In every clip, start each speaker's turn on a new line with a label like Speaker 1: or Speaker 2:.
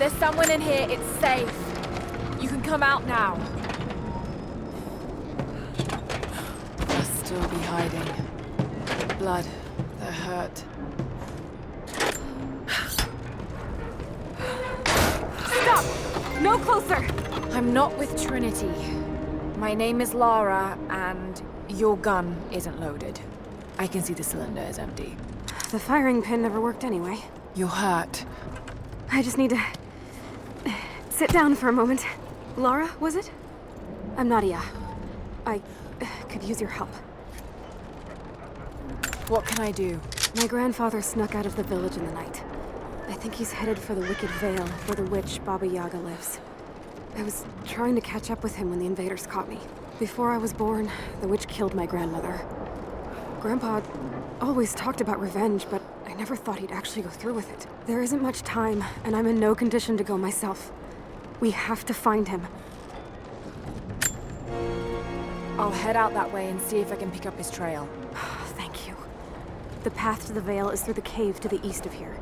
Speaker 1: there's someone in here, it's safe. You can come out now.
Speaker 2: Must still be hiding. Blood, the hurt.
Speaker 1: Stop! No closer! I'm not with Trinity. My name is Lara, and your gun isn't loaded. I can see the cylinder is empty.
Speaker 3: The firing pin never worked anyway.
Speaker 2: You're hurt.
Speaker 3: I just need to sit down for a moment. Lara, was it? I'm Nadia. I could use your help.
Speaker 2: What can I do?
Speaker 3: My grandfather snuck out of the village in the night. I think he's headed for the Wicked Vale, where the witch Baba Yaga lives. I was trying to catch up with him when the invaders caught me. Before I was born, the witch killed my grandmother. Grandpa always talked about revenge, but I never thought he'd actually go through with it. There isn't much time, and I'm in no condition to go myself. We have to find him.
Speaker 1: I'll head out that way and see if I can pick up his trail.
Speaker 3: Thank you. The path to the Vale is through the cave to the east of here.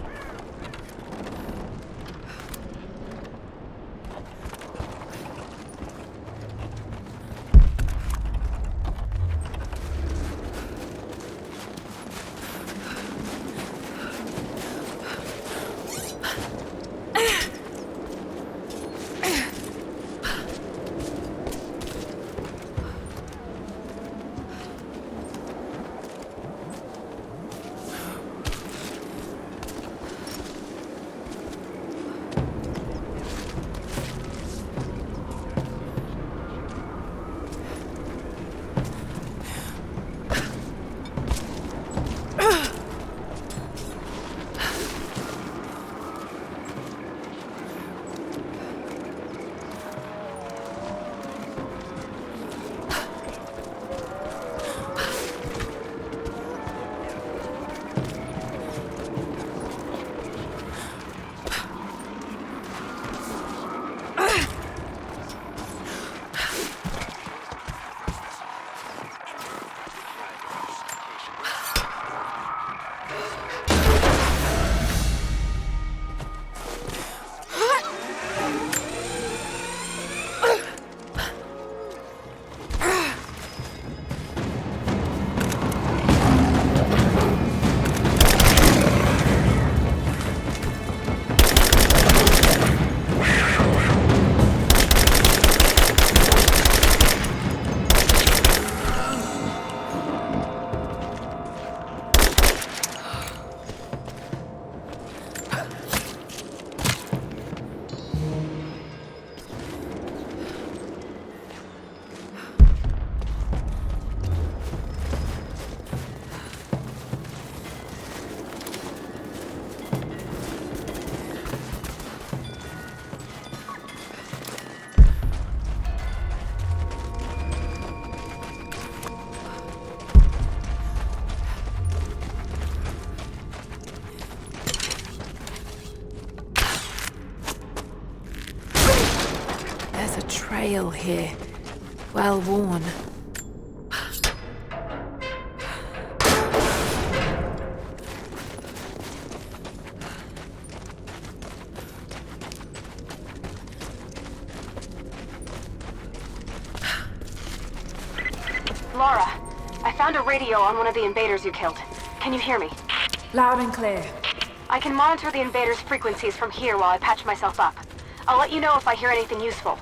Speaker 2: Trail here. Well worn.
Speaker 3: Lara, I found a radio on one of the invaders you killed. Can you hear me?
Speaker 1: Loud and clear.
Speaker 3: I can monitor the invaders' frequencies from here while I patch myself up. I'll let you know if I hear anything useful.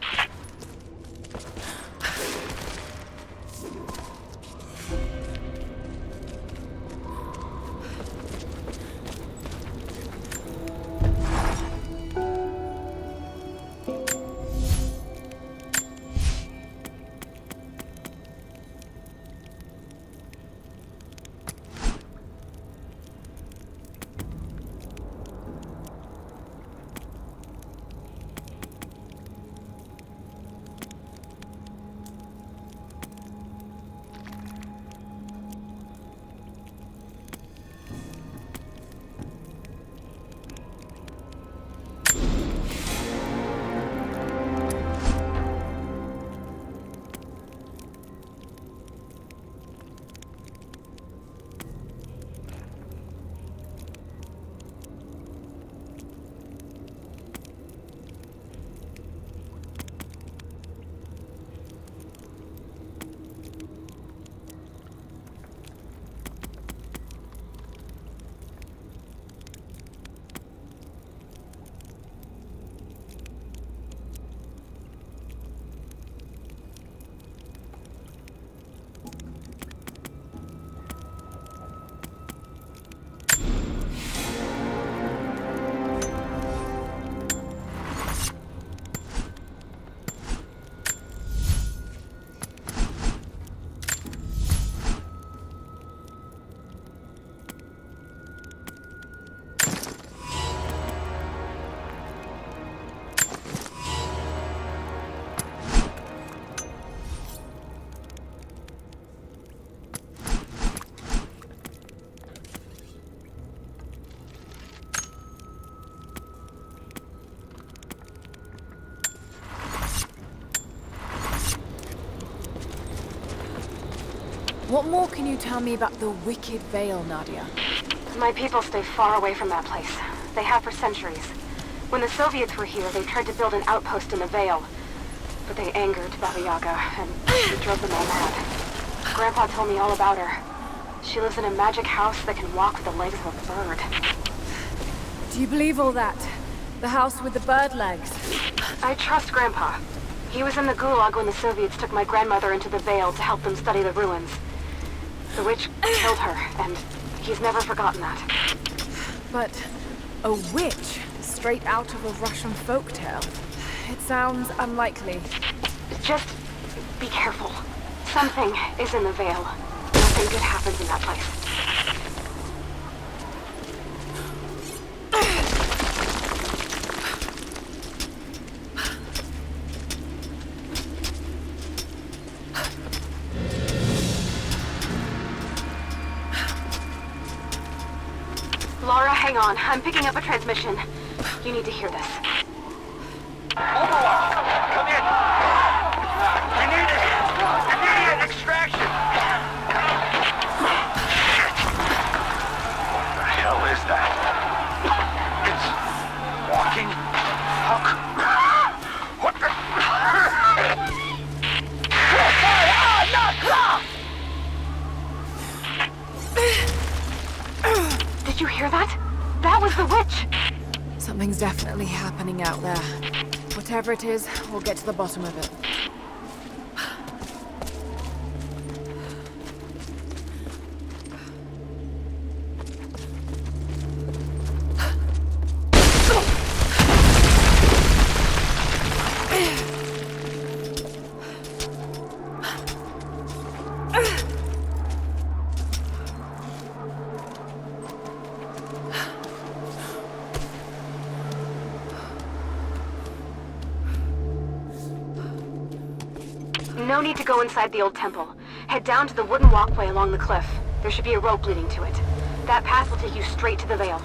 Speaker 1: What more can you tell me about the Wicked Vale, Nadia?
Speaker 3: My people stay far away from that place. They have for centuries. When the Soviets were here, they tried to build an outpost in the Vale. But they angered Baba Yaga, and she drove them all mad. Grandpa told me all about her. She lives in a magic house that can walk with the legs of a bird.
Speaker 1: Do you believe all that? The house with the bird legs?
Speaker 3: I trust Grandpa. He was in the Gulag when the Soviets took my grandmother into the Vale to help them study the ruins. The witch killed her, and he's never forgotten that.
Speaker 1: But a witch? Straight out of a Russian folktale? It sounds unlikely.
Speaker 3: Just be careful. Something is in the Vale. Nothing good happens in that place. Lara, hang on. I'm picking up a transmission. You need to hear this.
Speaker 4: Overwatch, come in. We need it. Immediate extraction. What the hell is that? It's walking. What the?
Speaker 3: Did you hear that? That was the witch!
Speaker 1: Something's definitely happening out there. Whatever it is, we'll get to the bottom of it.
Speaker 3: No need to go inside the old temple. Head down to the wooden walkway along the cliff. There should be a rope leading to it. That path will take you straight to the Vale.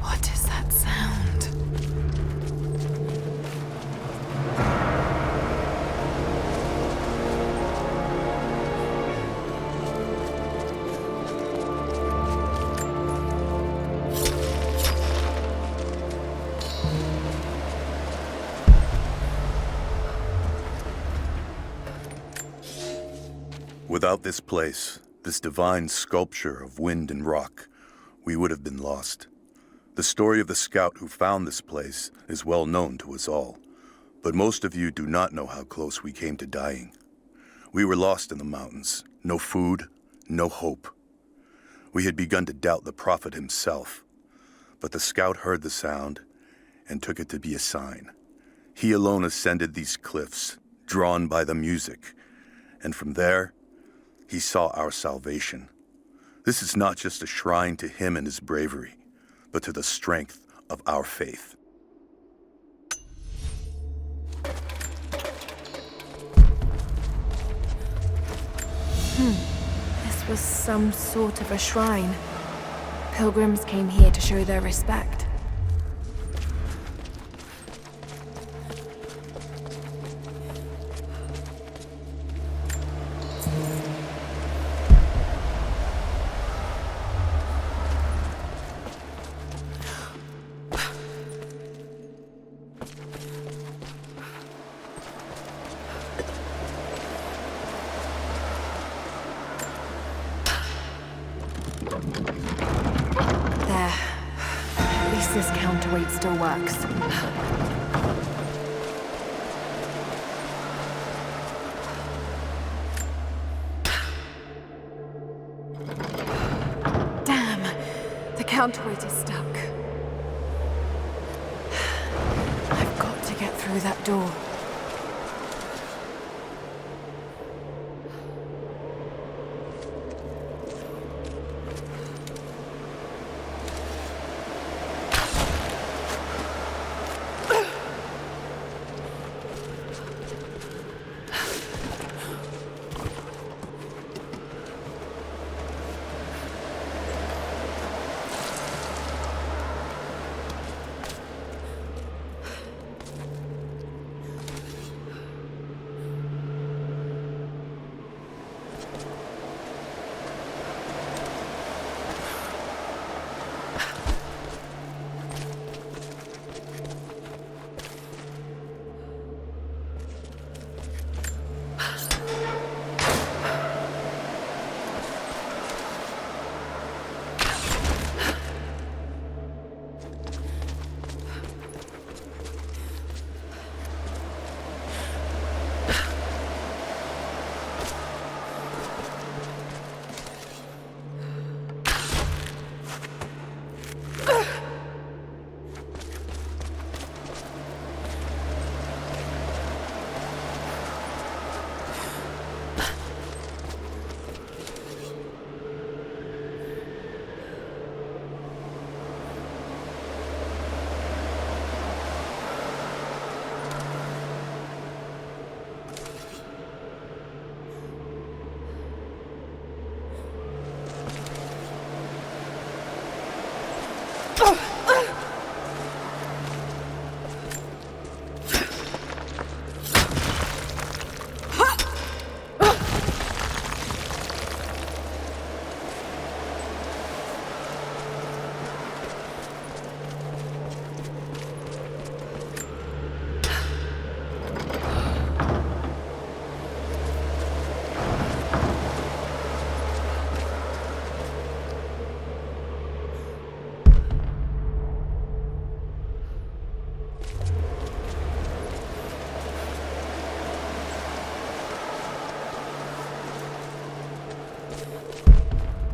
Speaker 2: What is that sound?
Speaker 5: Without this place, this divine sculpture of wind and rock, we would have been lost. The story of the scout who found this place is well known to us all, but most of you do not know how close we came to dying. We were lost in the mountains, no food, no hope. We had begun to doubt the prophet himself, but the scout heard the sound and took it to be a sign. He alone ascended these cliffs, drawn by the music, and from there, he saw our salvation. This is not just a shrine to him and his bravery, but to the strength of our faith.
Speaker 1: This was some sort of a shrine. Pilgrims came here to show their respect. There. At least this counterweight still works. Damn! The counterweight is stuck. I've got to get through that door.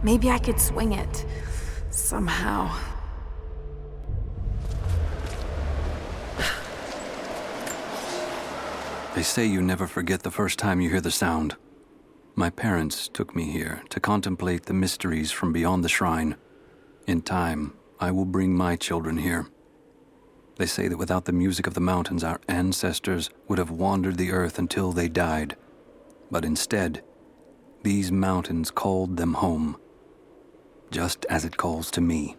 Speaker 1: Maybe I could swing it. Somehow.
Speaker 6: They say you never forget the first time you hear the sound. My parents took me here to contemplate the mysteries from beyond the shrine. In time, I will bring my children here. They say that without the music of the mountains, our ancestors would have wandered the earth until they died. But instead, these mountains called them home. Just as it calls to me.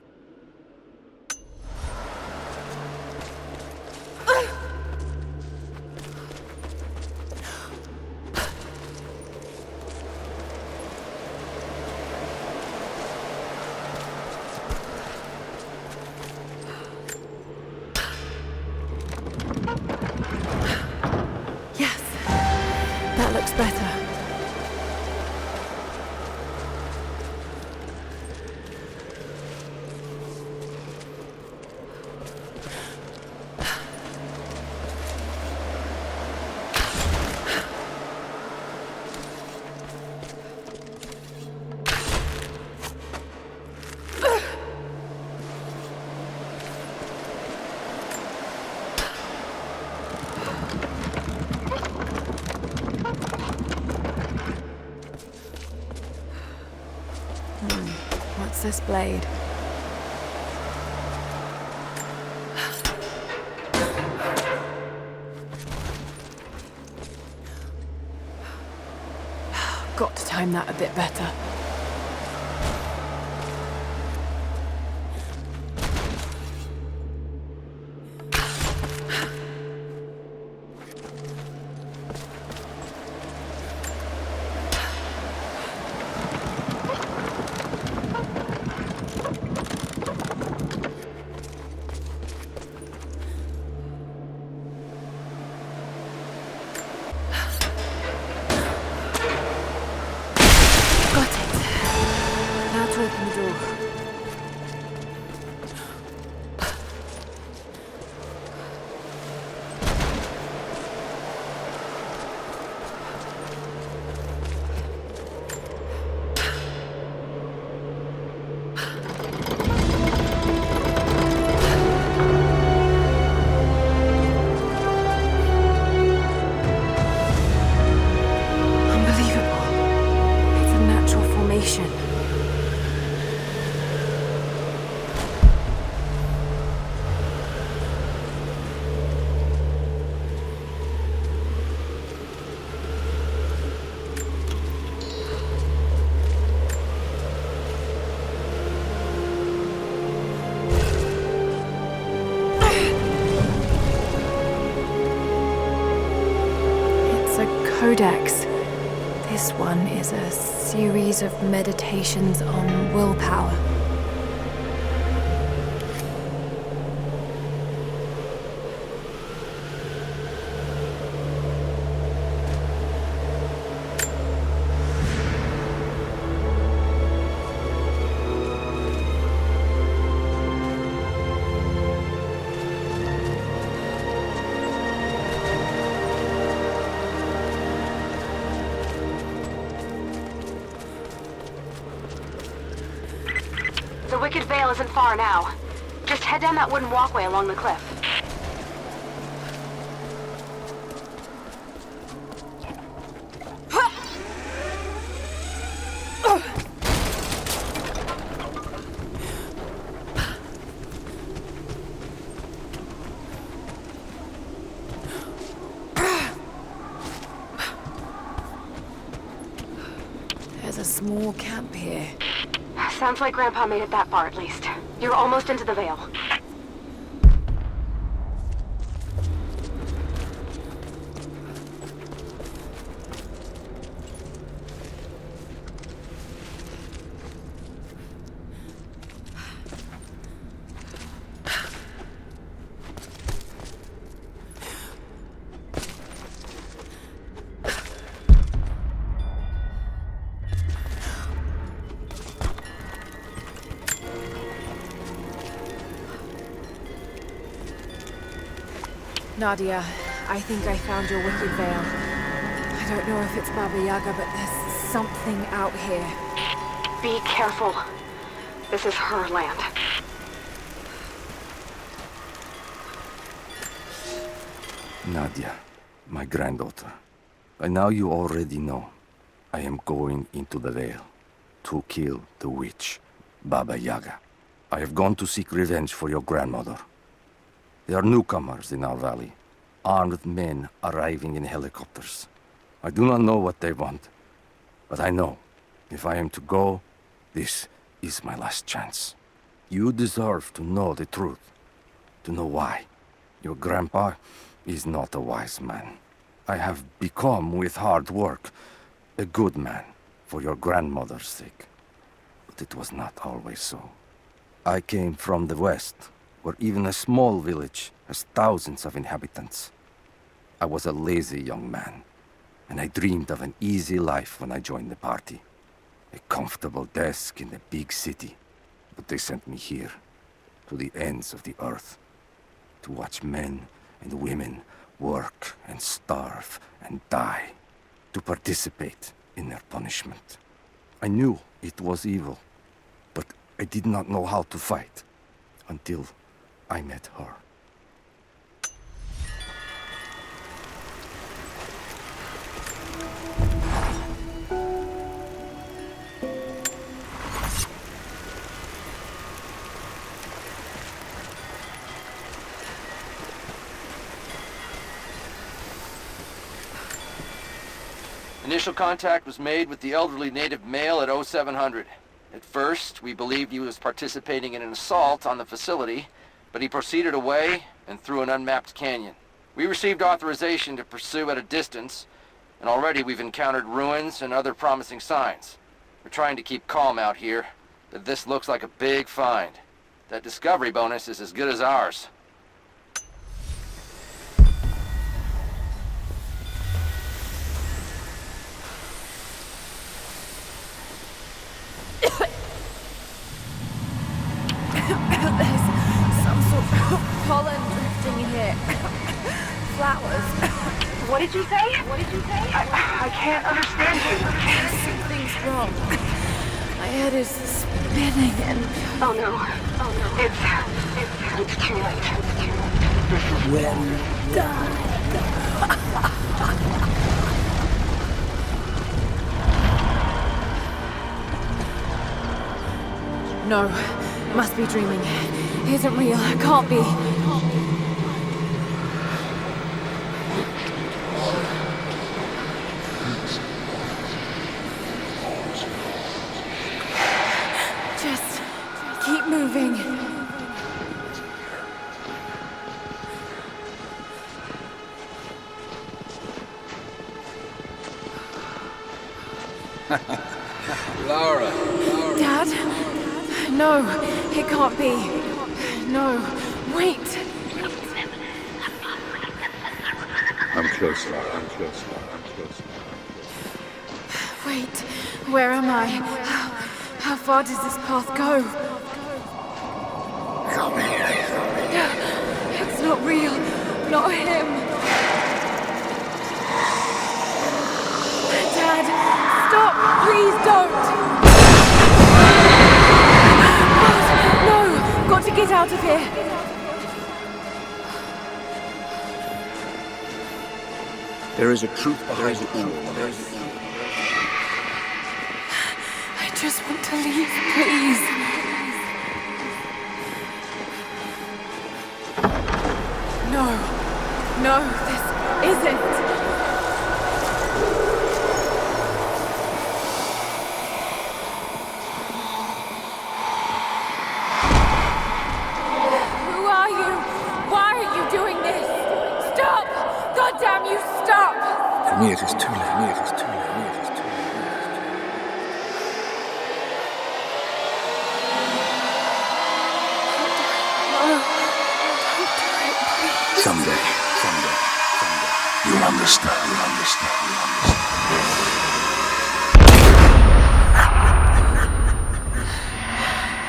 Speaker 1: Yes, that looks better. What's this blade? Got to time that a bit better. Open the door. Unbelievable. It's a natural formation. Codex. This one is a series of meditations on willpower.
Speaker 3: The Wicked Vale isn't far now. Just head down that wooden walkway along the cliff.
Speaker 1: There's a small camp here.
Speaker 3: Sounds like Grandpa made it that far at least. You're almost into the Vale.
Speaker 1: Nadia, I think I found your wicked veil. I don't know if it's Baba Yaga, but there's something out here.
Speaker 3: Be careful. This is her land.
Speaker 7: Nadia, my granddaughter. By now you already know. I am going into the Vale to kill the witch, Baba Yaga. I have gone to seek revenge for your grandmother. There are newcomers in our valley, armed men arriving in helicopters. I do not know what they want, but I know if I am to go, this is my last chance. You deserve to know the truth, to know why. Your grandpa is not a wise man. I have become, with hard work, a good man for your grandmother's sake. But it was not always so. I came from the west, where even a small village has thousands of inhabitants. I was a lazy young man, and I dreamed of an easy life when I joined the party. A comfortable desk in a big city. But they sent me here, to the ends of the earth, to watch men and women work and starve and die, to participate in their punishment. I knew it was evil, but I did not know how to fight until I met her.
Speaker 8: Initial contact was made with the elderly native male at 0700. At first, we believed he was participating in an assault on the facility, but he proceeded away and through an unmapped canyon. We received authorization to pursue at a distance, and already we've encountered ruins and other promising signs. We're trying to keep calm out here, but this looks like a big find. That discovery bonus is as good as ours.
Speaker 1: Pollen drifting here. Flowers.
Speaker 3: What did you say? What did you say?
Speaker 4: I can't understand you.
Speaker 1: Something's wrong. My head is spinning and...
Speaker 3: Oh no. Oh no. It's too late.
Speaker 1: No. Must be dreaming. Isn't real. Can't be. Just keep moving.
Speaker 6: Lara.
Speaker 1: Dad? No, it can't be. No, wait.
Speaker 5: I'm close, Lara. I'm close, Lara. I'm close.
Speaker 1: Wait, where am I? How far does this path go? It's not real. Not him. Dad, stop! Please don't! No! Got to get out of here!
Speaker 7: There is a truth behind it all.
Speaker 1: I just want to leave, please. No, this isn't.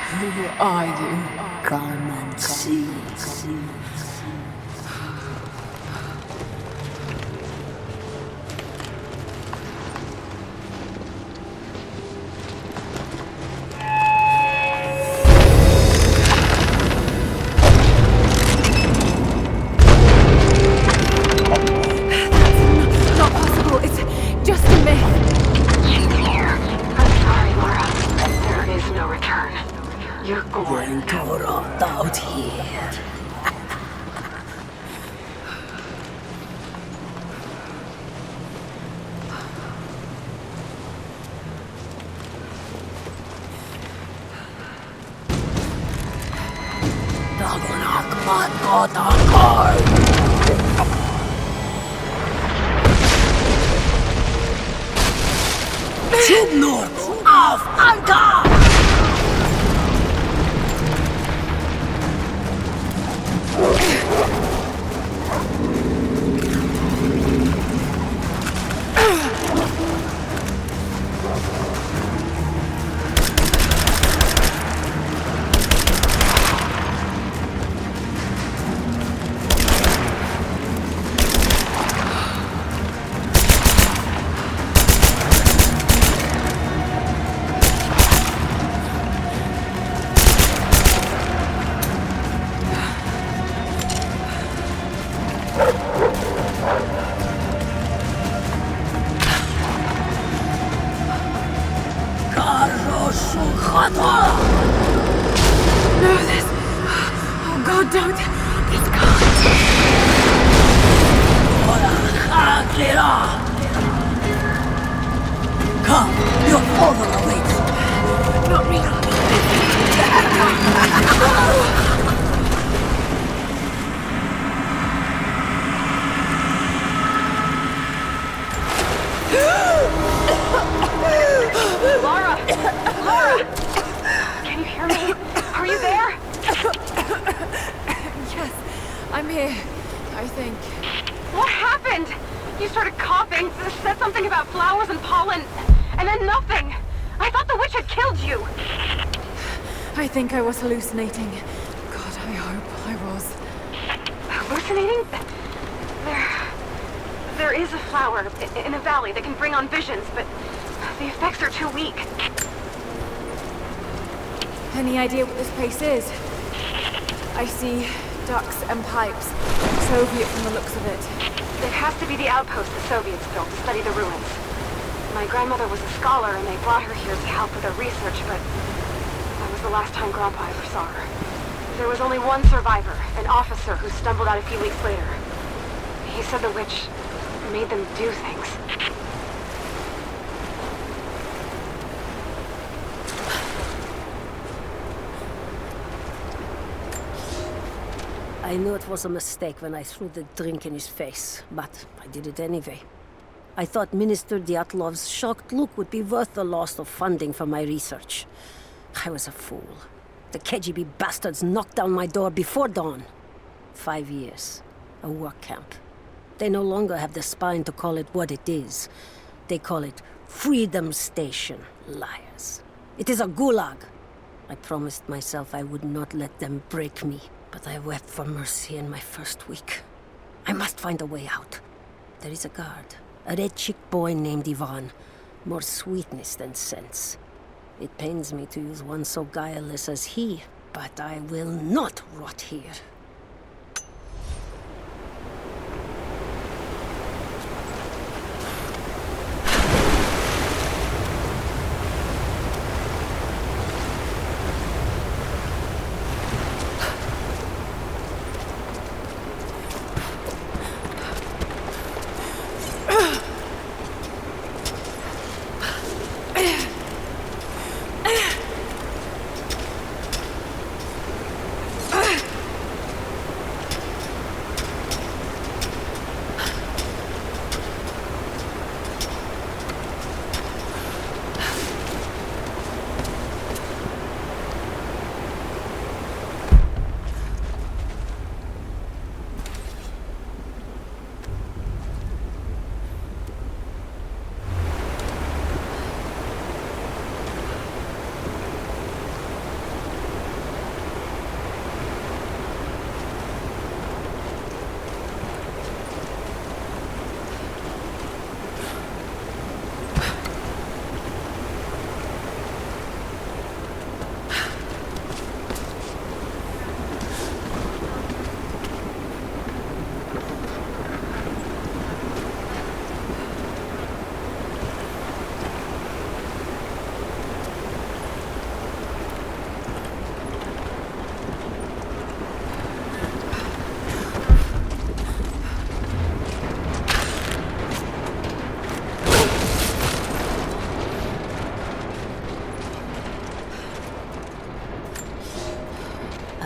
Speaker 2: Who are you? Come and see.
Speaker 1: Not possible. It's just a myth.
Speaker 3: I'm sorry, Laura. There is no return. You're going.
Speaker 2: Going to rot out here. Dagon Akmat Kotakar. Chubnur auf Anker!
Speaker 1: No, this... Oh, God, don't. It's gone.
Speaker 2: Come, your father awaits.
Speaker 1: Not me.
Speaker 3: Laura! Laura! Can you hear me? Are you there?
Speaker 1: Yes, I'm here. I think.
Speaker 3: What happened? You started coughing, said something about flowers and pollen, and then nothing. I thought the witch had killed you.
Speaker 1: I think I was hallucinating. God, I hope I was.
Speaker 3: Hallucinating? There is a flower in a valley that can bring on visions, but the effects are too weak.
Speaker 1: Any idea what this place is? I see ducks and pipes. Soviet from the looks of it.
Speaker 3: It has to be the outpost the Soviets built to study the ruins. My grandmother was a scholar and they brought her here to help with her research, but that was the last time Grandpa ever saw her. There was only one survivor, an officer who stumbled out a few weeks later. He said the witch made them do things.
Speaker 2: I knew it was a mistake when I threw the drink in his face, but I did it anyway. I thought Minister Dyatlov's shocked look would be worth the loss of funding for my research. I was a fool. The KGB bastards knocked down my door before dawn. 5 years. A work camp. They no longer have the spine to call it what it is. They call it Freedom Station. Liars. It is a gulag. I promised myself I would not let them break me, but I wept for mercy in my first week. I must find a way out. There is a guard. A red-cheeked boy named Ivan. More sweetness than sense. It pains me to use one so guileless as he, but I will not rot here.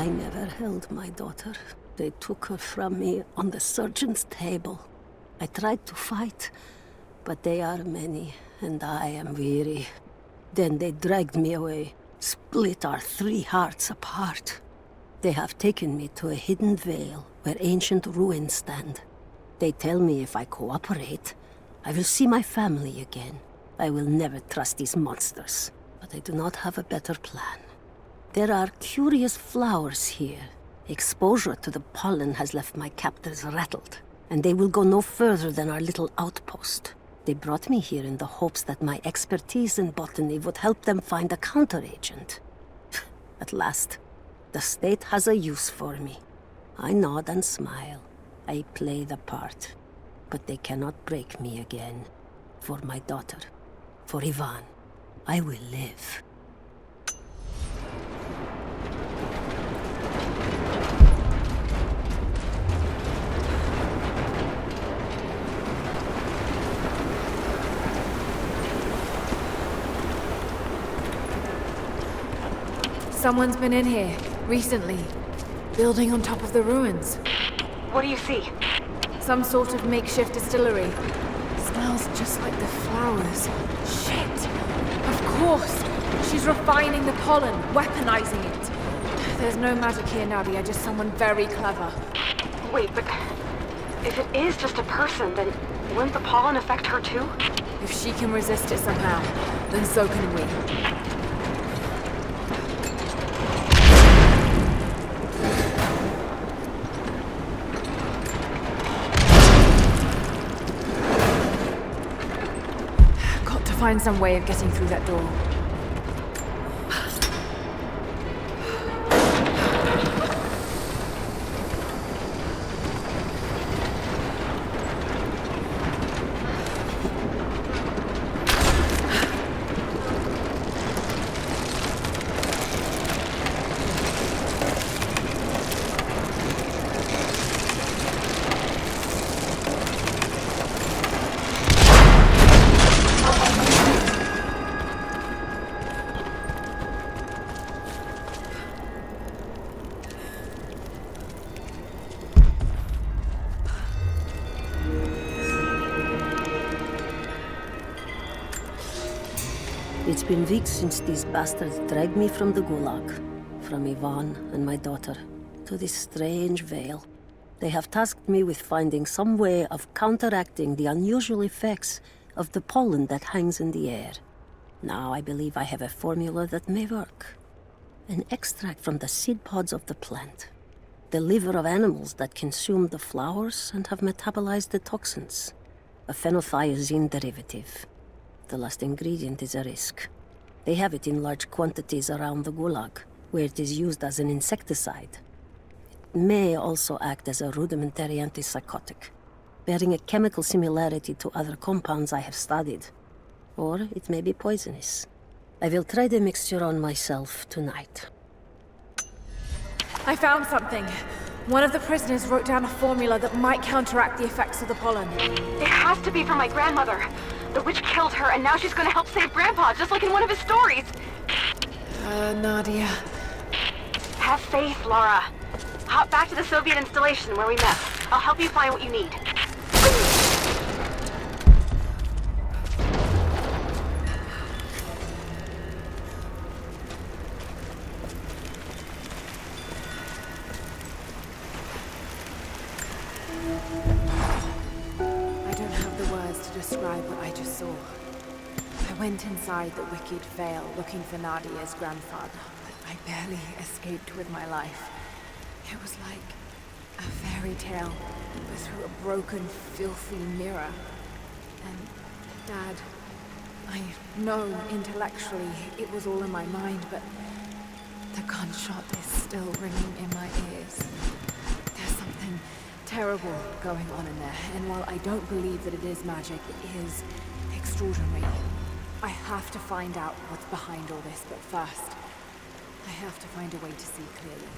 Speaker 2: I never held my daughter. They took her from me on the surgeon's table. I tried to fight, but they are many, and I am weary. Then they dragged me away, split our 3 hearts apart. They have taken me to a hidden vale where ancient ruins stand. They tell me if I cooperate, I will see my family again. I will never trust these monsters, but I do not have a better plan. There are curious flowers here. Exposure to the pollen has left my captors rattled, and they will go no further than our little outpost. They brought me here in the hopes that my expertise in botany would help them find a counteragent. At last, the state has a use for me. I nod and smile. I play the part. But they cannot break me again. For my daughter, for Ivan, I will live.
Speaker 1: Someone's been in here, recently. Building on top of the ruins.
Speaker 3: What do you see?
Speaker 1: Some sort of makeshift distillery. Smells just like the flowers. Shit! Of course! She's refining the pollen, weaponizing it. There's no magic here, Nadia, just someone very clever.
Speaker 3: Wait, but if it is just a person, then wouldn't the pollen affect her too?
Speaker 1: If she can resist it somehow, then so can we. Find some way of getting through that door.
Speaker 2: It's been weeks since these bastards dragged me from the Gulag, from Ivan and my daughter, to this strange vale. They have tasked me with finding some way of counteracting the unusual effects of the pollen that hangs in the air. Now I believe I have a formula that may work. An extract from the seed pods of the plant. The liver of animals that consume the flowers and have metabolized the toxins. A phenothiazine derivative. The last ingredient is a risk. They have it in large quantities around the Gulag, where it is used as an insecticide. It may also act as a rudimentary antipsychotic, bearing a chemical similarity to other compounds I have studied. Or it may be poisonous. I will try the mixture on myself tonight.
Speaker 1: I found something. One of the prisoners wrote down a formula that might counteract the effects of the pollen.
Speaker 3: It has to be from my grandmother. The witch killed her, and now she's gonna help save Grandpa, just like in one of his stories.
Speaker 1: Nadia.
Speaker 3: Have faith, Laura. Hop back to the Soviet installation where we met. I'll help you find what you need.
Speaker 1: Describe what I just saw. I went inside the wicked vale looking for Nadia's grandfather, but I barely escaped with my life. It was like a fairy tale, but through a broken, filthy mirror. And Dad, I know intellectually it was all in my mind, but the gunshot is still ringing in my ears. There's something terrible going on in there, and while I don't believe that it is magic, it is extraordinary. I have to find out what's behind all this, but first, I have to find a way to see clearly.